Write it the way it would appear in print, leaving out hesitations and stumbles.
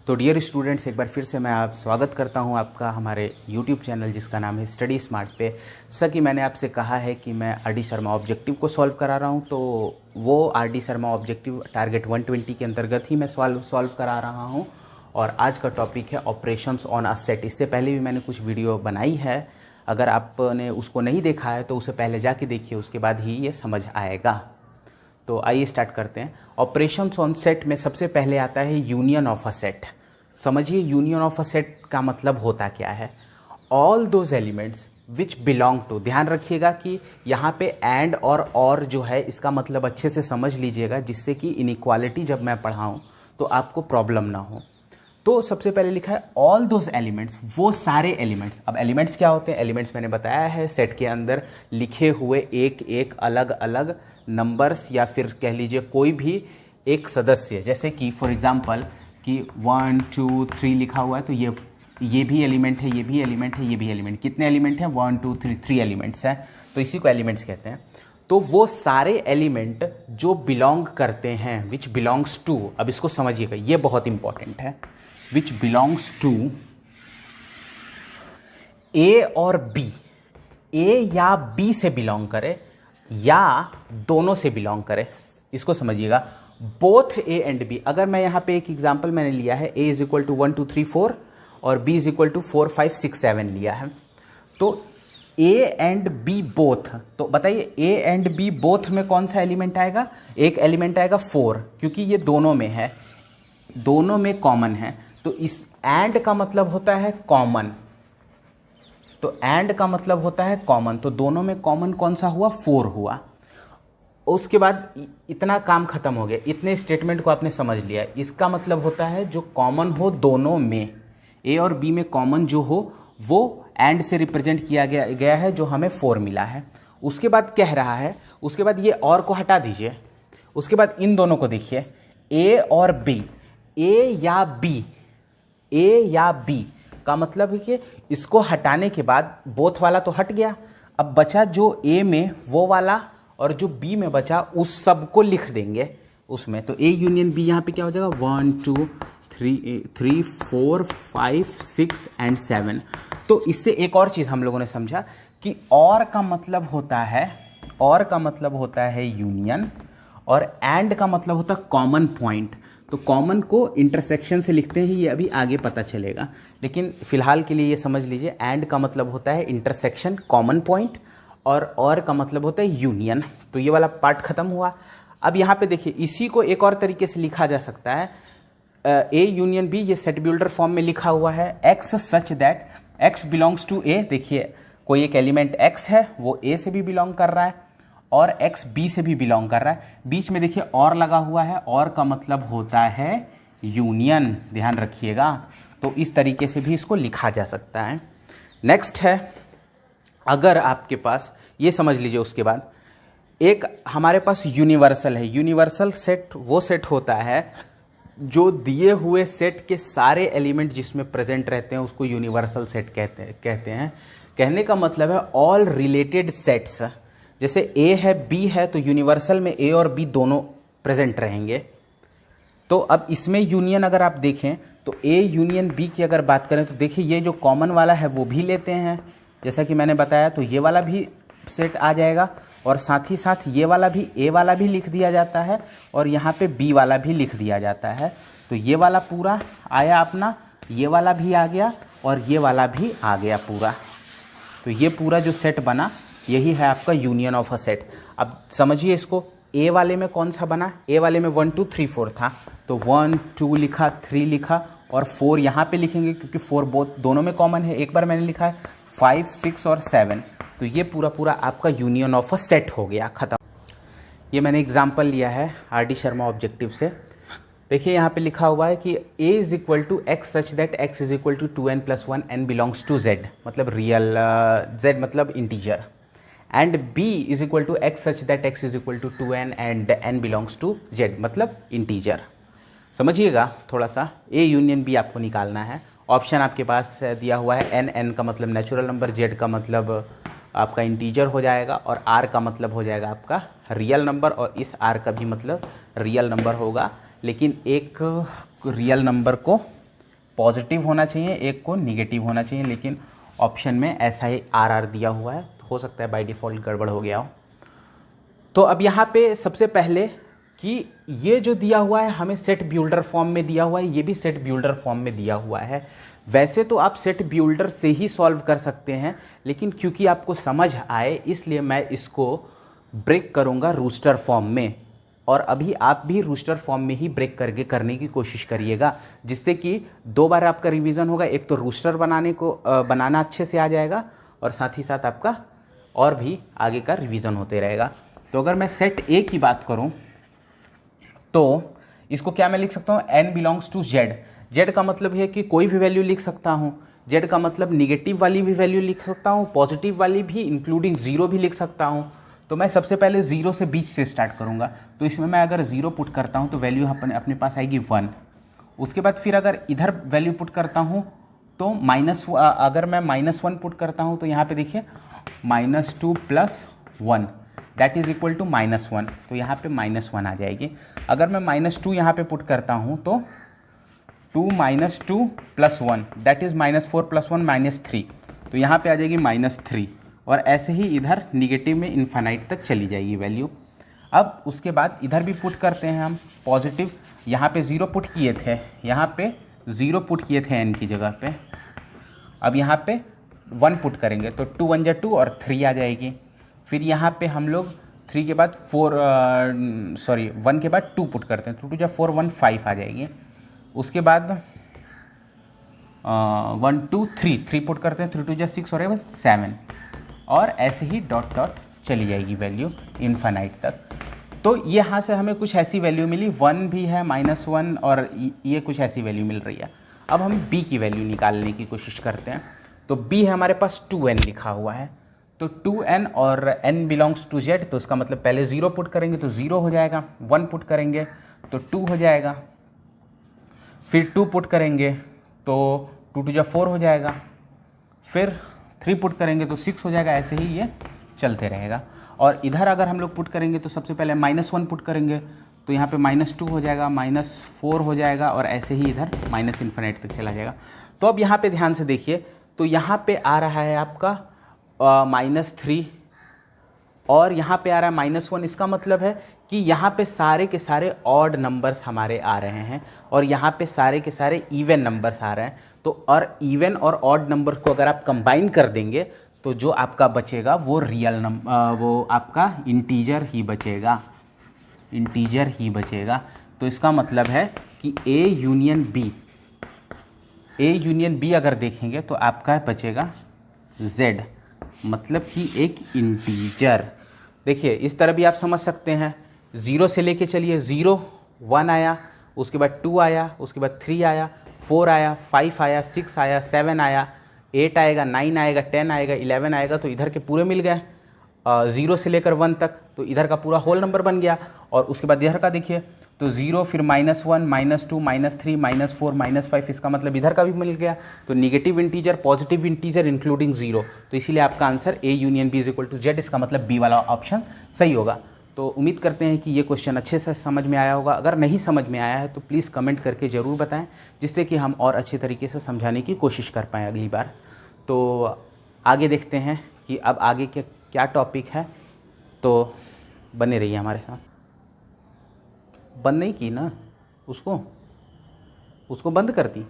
तो dear students, एक बार फिर से मैं आप स्वागत करता हूं आपका हमारे यूट्यूब चैनल जिसका नाम है स्टडी स्मार्ट पे। जैसा कि मैंने आपसे कहा है कि मैं आर डी शर्मा ऑब्जेक्टिव को सॉल्व करा रहा हूं, तो वो R D Sharma objective target 120 के अंतर्गत ही मैं सॉल्व करा रहा हूं। और आज का टॉपिक है ऑपरेशंस ऑन अ सेट। इससे पहले भी मैंने कुछ वीडियो बनाई है, अगर आपने उसको नहीं देखा है तो उसे पहले जाके देखिए, उसके बाद ही ये समझ आएगा। तो आइए स्टार्ट करते हैं। ऑपरेशंस ऑन सेट में सबसे पहले आता है यूनियन ऑफ अ सेट। समझिए यूनियन ऑफ अ सेट का मतलब होता क्या है। All those elements which belong to, ध्यान रखिएगा कि यहाँ पे एंड और जो है इसका मतलब अच्छे से समझ लीजिएगा, जिससे कि इनइक्वालिटी जब मैं पढ़ाऊँ तो आपको प्रॉब्लम ना हो। तो सबसे पहले लिखा है ऑल दोज एलिमेंट्स, वो सारे एलिमेंट्स। अब एलिमेंट्स क्या होते हैं? एलिमेंट्स मैंने बताया है सेट के अंदर लिखे हुए एक एक अलग अलग नंबर्स, या फिर कह लीजिए कोई भी एक सदस्य। जैसे कि फॉर एग्जांपल कि 1 2 3 लिखा हुआ है, तो ये भी एलिमेंट है, ये भी एलिमेंट है, ये भी एलिमेंट। कितने एलिमेंट हैं? 1 2 3 एलिमेंट्स हैं, तो इसी को एलिमेंट्स कहते हैं। तो वो सारे एलिमेंट जो बिलोंग करते हैं, विच बिलोंग्स टू, अब इसको समझिएगा, ये बहुत इंपॉर्टेंट है। विच बिलोंग्स टू ए और बी, ए या बी से बिलोंग करे या दोनों से बिलोंग करे, इसको समझिएगा। Both A and B. अगर मैं यहां पे एक एग्जांपल मैंने लिया है, ए इज इक्वल टू 1 2 3 4 और बी इज इक्वल टू 4 5 6 7 लिया है, तो ए एंड बी बोथ, तो बताइए ए एंड बी बोथ में कौन सा एलिमेंट आएगा? एक एलिमेंट आएगा 4, क्योंकि ये दोनों में है, दोनों में कॉमन है। तो इस एंड का मतलब होता है कॉमन, तो एंड का मतलब होता है कॉमन, तो दोनों में कॉमन कौन सा हुआ? 4 हुआ। उसके बाद इतना काम खत्म हो गया, इतने स्टेटमेंट को आपने समझ लिया। इसका मतलब होता है जो कॉमन हो दोनों में, ए और बी में कॉमन जो हो वो एंड से रिप्रेजेंट किया गया है, जो हमें 4 मिला है। उसके बाद कह रहा है, उसके बाद ये और को हटा दीजिए, उसके बाद इन दोनों को देखिए, ए और बी, ए या बी, ए या बी का मतलब है कि इसको हटाने के बाद बोथ वाला तो हट गया, अब बचा जो ए में वो वाला और जो बी में बचा उस सब को लिख देंगे उसमें। तो ए यूनियन बी यहाँ पे क्या हो जाएगा? 1 2 3 4 5 6 एंड 7। तो इससे एक और चीज हम लोगों ने समझा कि और का मतलब होता है, और का मतलब होता है यूनियन, और एंड का मतलब होता है कॉमन पॉइंट। तो कॉमन को इंटरसेक्शन से लिखते हैं, ये अभी आगे पता चलेगा, लेकिन फिलहाल के लिए ये समझ लीजिए, एंड का मतलब होता है इंटरसेक्शन, कॉमन पॉइंट, और का मतलब होता है यूनियन। तो ये वाला पार्ट खत्म हुआ। अब यहाँ पे देखिए, इसी को एक और तरीके से लिखा जा सकता है, ए यूनियन बी, ये सेट बिल्डर फॉर्म में लिखा हुआ है, x such that x belongs to A. देखिए कोई एक एलिमेंट एक्स है, वो ए से भी बिलोंग कर रहा है और एक्स बी से भी बिलोंग कर रहा है। बीच में देखिए और लगा हुआ है, और का मतलब होता है यूनियन, ध्यान रखिएगा। तो इस तरीके से भी इसको लिखा जा सकता है। नेक्स्ट है, अगर आपके पास, ये समझ लीजिए, उसके बाद एक हमारे पास यूनिवर्सल है। यूनिवर्सल सेट वो सेट होता है जो दिए हुए सेट के सारे एलिमेंट जिसमें प्रेजेंट रहते हैं उसको यूनिवर्सल सेट कहते हैं। कहने का मतलब है ऑल रिलेटेड सेट्स। जैसे ए है, बी है, तो यूनिवर्सल में ए और बी दोनों प्रेजेंट रहेंगे। तो अब इसमें यूनियन अगर आप देखें तो ए यूनियन बी की अगर बात करें तो देखिए ये जो कॉमन वाला है वो भी लेते हैं, जैसा कि मैंने बताया, तो ये वाला भी सेट आ जाएगा, और साथ ही साथ ये वाला भी, ए वाला भी लिख दिया जाता है, और यहाँ पे बी वाला भी लिख दिया जाता है। तो ये वाला पूरा आया अपना, ये वाला भी आ गया, और ये वाला भी आ गया पूरा। तो ये पूरा जो सेट बना, यही है आपका यूनियन ऑफ अ सेट। अब समझिए इसको, ए वाले में कौन सा बना? ए वाले में 1 2 3 4 था, तो 1 2 लिखा, 3 लिखा, और 4 यहाँ पे लिखेंगे क्योंकि 4 दोनों में कॉमन है। एक बार मैंने लिखा है 5 6 और 7, तो ये पूरा आपका यूनियन ऑफ अ सेट हो गया, खत्म। ये मैंने एग्जांपल लिया है आर डी शर्मा ऑब्जेक्टिव से। देखिए यहाँ पे लिखा हुआ है कि a is equal to x such that x is equal to 2n + 1, n belongs to z, मतलब रियल, z मतलब integer, and b is equal to x such that x is equal to 2n and n belongs to z, मतलब integer. समझिएगा थोड़ा सा, a union b आपको निकालना है। Option आपके पास दिया हुआ है, n का मतलब नेचुरल नंबर, z का मतलब आपका इंटीजर हो जाएगा, और r का मतलब हो जाएगा आपका रियल नंबर, और इस r का भी मतलब रियल नंबर होगा। लेकिन एक रियल नंबर को पॉजिटिव होना चाहिए, एक को निगेटिव होना चाहिए, लेकिन ऑप्शन में ऐसा ही RR दिया हुआ है, हो सकता है बाय डिफ़ॉल्ट गड़बड़ हो गया हो। तो अब यहाँ पे सबसे पहले कि ये जो दिया हुआ है हमें सेट बिल्डर फॉर्म में दिया हुआ है, ये भी सेट बिल्डर फॉर्म में दिया हुआ है। वैसे तो आप सेट बिल्डर से ही सॉल्व कर सकते हैं, लेकिन क्योंकि आपको समझ आए इसलिए मैं इसको ब्रेक करूँगा रूस्टर फॉर्म में, और अभी आप भी रूस्टर फॉर्म में ही ब्रेक करके करने की कोशिश करिएगा, जिससे कि 2 बार आपका रिवीजन होगा। एक तो रूस्टर बनाना अच्छे से आ जाएगा, और साथ ही साथ आपका और भी आगे का रिवीजन होते रहेगा। तो अगर मैं सेट ए की बात करूं तो इसको क्या मैं लिख सकता हूं, n belongs to z। z का मतलब है कि कोई भी वैल्यू लिख सकता हूं। z का मतलब निगेटिव वाली भी वैल्यू लिख सकता हूं, पॉजिटिव वाली भी इंक्लूडिंग 0 भी लिख सकता हूं। तो मैं सबसे पहले 0 से बीच से स्टार्ट करूंगा। तो इसमें मैं अगर 0 पुट करता हूं तो वैल्यू अपने पास आएगी 1। उसके बाद फिर अगर इधर वैल्यू पुट करता हूं तो अगर मैं -1 पुट करता हूं तो यहाँ पे देखिए -2 + 1 दैट इज इक्वल टू -1। तो यहाँ पे -1 आ जाएगी। अगर मैं -2 यहाँ पे पुट करता हूँ तो 2 - 2 + 1 दैट इज -4 + 1 -3। तो यहाँ पे आ जाएगी -3, और ऐसे ही इधर निगेटिव में इन्फानाइट तक चली जाएगी वैल्यू। अब उसके बाद इधर भी पुट करते हैं हम पॉजिटिव। यहाँ पे 0 पुट किए थे, यहाँ पे 0 पुट किए थे n की जगह पे। अब यहाँ पे 1 पुट करेंगे तो 2 × 1 = 2 और 3 आ जाएगी। फिर यहाँ पे हम लोग 1 के बाद 2 पुट करते हैं तो 2 × 4 1 5 आ जाएगी। उसके बाद 1 2 3 पुट करते हैं, 3 × 2 = 6 और 7, और ऐसे ही डॉट डॉट चली जाएगी वैल्यू इन्फानाइट तक। तो यहाँ से हमें कुछ ऐसी वैल्यू मिली, 1 भी है, -1, और ये कुछ ऐसी वैल्यू मिल रही है। अब हम b की वैल्यू निकालने की कोशिश करते हैं। तो b है हमारे पास 2n लिखा हुआ है, तो 2n और n बिलोंग्स टू z, तो इसका मतलब पहले 0 पुट करेंगे तो 0 हो जाएगा, 1 पुट करेंगे तो 2 हो जाएगा, फिर 2 पुट करेंगे तो 2 × 2 = 4 हो जाएगा, फिर 3 पुट करेंगे तो 6 हो जाएगा। ऐसे ही ये चलते रहेगा। और इधर अगर हम लोग पुट करेंगे तो सबसे पहले -1 पुट करेंगे तो यहाँ पे -2 हो जाएगा, -4 हो जाएगा, और ऐसे ही इधर ∞ तक चला जाएगा। तो अब यहाँ पे ध्यान से देखिए, तो यहाँ पे आ रहा है आपका -3, और यहाँ पे आ रहा है -1। इसका मतलब है कि यहाँ पे सारे के सारे ऑड नंबर्स हमारे आ रहे हैं, और यहाँ पे सारे के सारे इवन नंबर्स आ रहे हैं। तो और इवन और ऑड नंबर को अगर आप कंबाइन कर देंगे तो जो आपका बचेगा वो वो आपका इंटीजर ही बचेगा, इंटीजर ही बचेगा। तो इसका मतलब है कि A यूनियन B अगर देखेंगे तो आपका बचेगा Z, मतलब कि एक इंटीजर। देखिए इस तरह भी आप समझ सकते हैं, 0 से लेके चलिए, 0 1 आया, उसके बाद 2 आया, उसके बाद 3 आया, 4 आया, 5 आया, 6 आया, 7 आया, 8 आएगा, 9 आएगा, 10 आएगा, 11 आएगा। तो इधर के पूरे मिल गए 0 से लेकर 1 तक, तो इधर का पूरा होल नंबर बन गया। और उसके बाद इधर का देखिए तो 0, फिर -1, -2, -3, -4, -5, इसका मतलब इधर का भी मिल गया। तो negative integer, positive integer including 0। तो इसीलिए आपका answer A union B = Z, इसका मतलब B वाला ऑप्शन सही होगा। तो उम्मीद करते हैं कि ये क्वेश्चन अच्छे से समझ में आया होगा। अगर नहीं समझ में आया है तो प्लीज़ कमेंट करके ज़रूर बताएं, जिससे कि हम और अच्छे तरीके से समझाने की कोशिश कर पाएँ अगली बार। तो आगे देखते हैं कि अब आगे के क्या टॉपिक है, तो बने रहिए हमारे साथ। बंद नहीं की ना उसको बंद कर दी।